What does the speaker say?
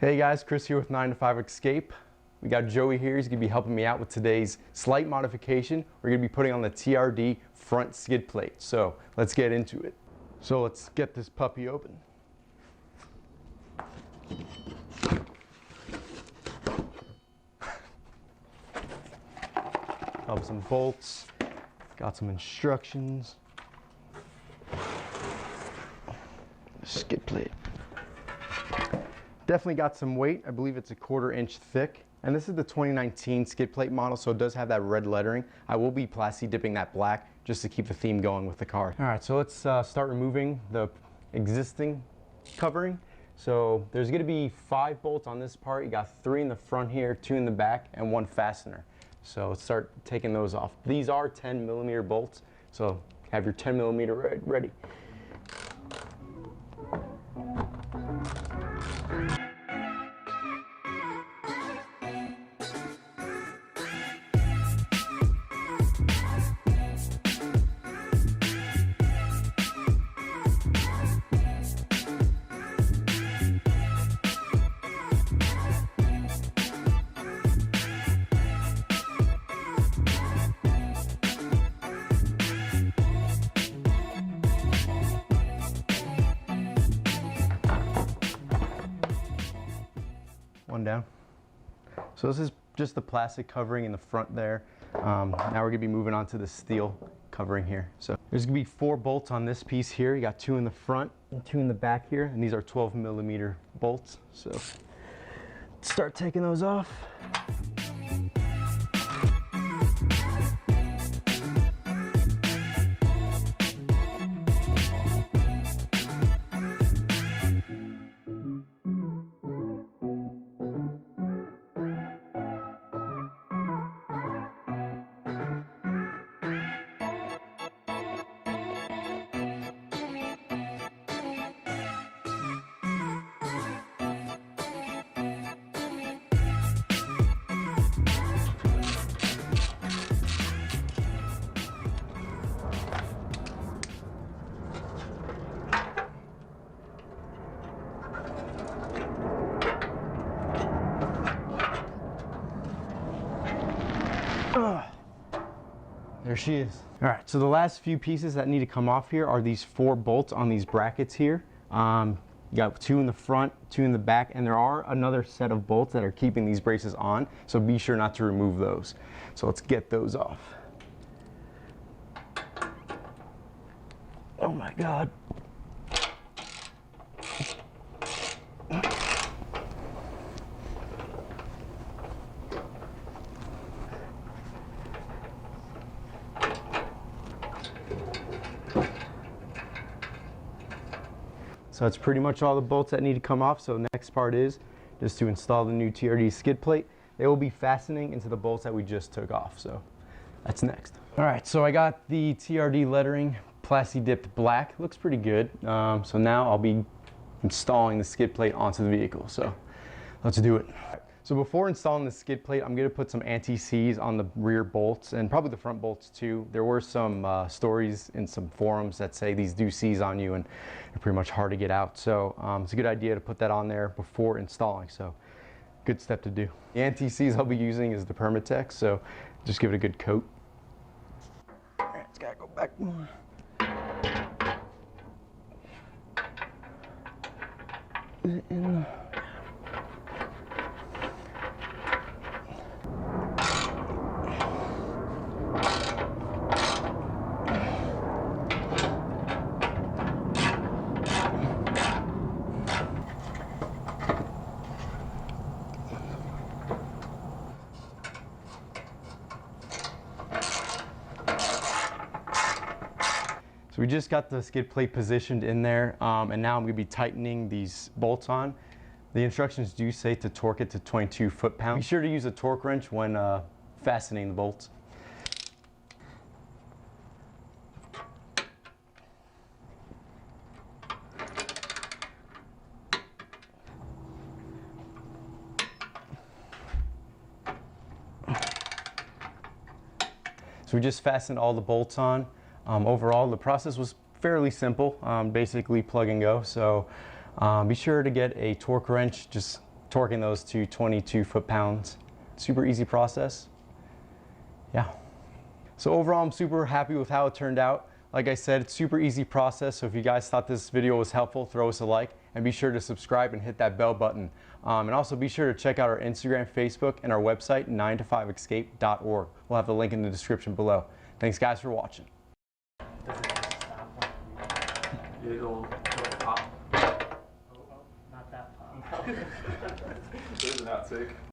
Hey guys, Chris here with 9 to 5 Escape. We got Joey here. He's going to be helping me out with today's slight modification. We're going to be putting on the TRD front skid plate. So let's get into it. So let's get this puppy open. Got some bolts, got some instructions. Skid plate. Definitely got some weight. I believe it's a 1/4 inch thick. And this is the 2019 skid plate model, so it does have that red lettering. I will be plasti dipping that black just to keep the theme going with the car. All right, so let's start removing the existing covering. So there's gonna be 5 bolts on this part. You got 3 in the front here, 2 in the back, and 1 fastener. So let's start taking those off. These are 10mm bolts, so have your 10mm ready. One down. So this is just the plastic covering in the front there. Now we're gonna be moving on to the steel covering here. So there's gonna be 4 bolts on this piece here. You got 2 in the front and 2 in the back here, and these are 12mm bolts. So let's start taking those off. There she is. All right, so the last few pieces that need to come off here are these 4 bolts on these brackets here. You got 2 in the front, 2 in the back, and there are another set of bolts that are keeping these braces on, so be sure not to remove those. So let's get those off. Oh my God. So that's pretty much all the bolts that need to come off. So the next part is just to install the new TRD skid plate. They will be fastening into the bolts that we just took off. So that's next. All right, so I got the TRD lettering plasti dipped black. Looks pretty good. So now I'll be installing the skid plate onto the vehicle. So let's do it. So before installing the skid plate, I'm going to put some anti-seize on the rear bolts and probably the front bolts too. There were some stories in some forums that say these do seize on you and they're pretty much hard to get out. So it's a good idea to put that on there before installing. So good step to do. The anti-seize I'll be using is the Permatex, so just give it a good coat. All right, it's got to go back more. In. So we just got the skid plate positioned in there, and now I'm going to be tightening these bolts on. The instructions do say to torque it to 22 foot-pounds. Be sure to use a torque wrench when fastening the bolts. So we just fastened all the bolts on. Overall, the process was fairly simple, basically plug and go. So be sure to get a torque wrench, just torquing those to 22 foot-pounds. Super easy process. Yeah. So overall, I'm super happy with how it turned out. Like I said, it's super easy process. So if you guys thought this video was helpful, throw us a like and be sure to subscribe and hit that bell button. And also be sure to check out our Instagram, Facebook, and our website, 9to5escape.org. We'll have the link in the description below. Thanks guys for watching. It'll pop. Oh, not that pop. There's an outtake.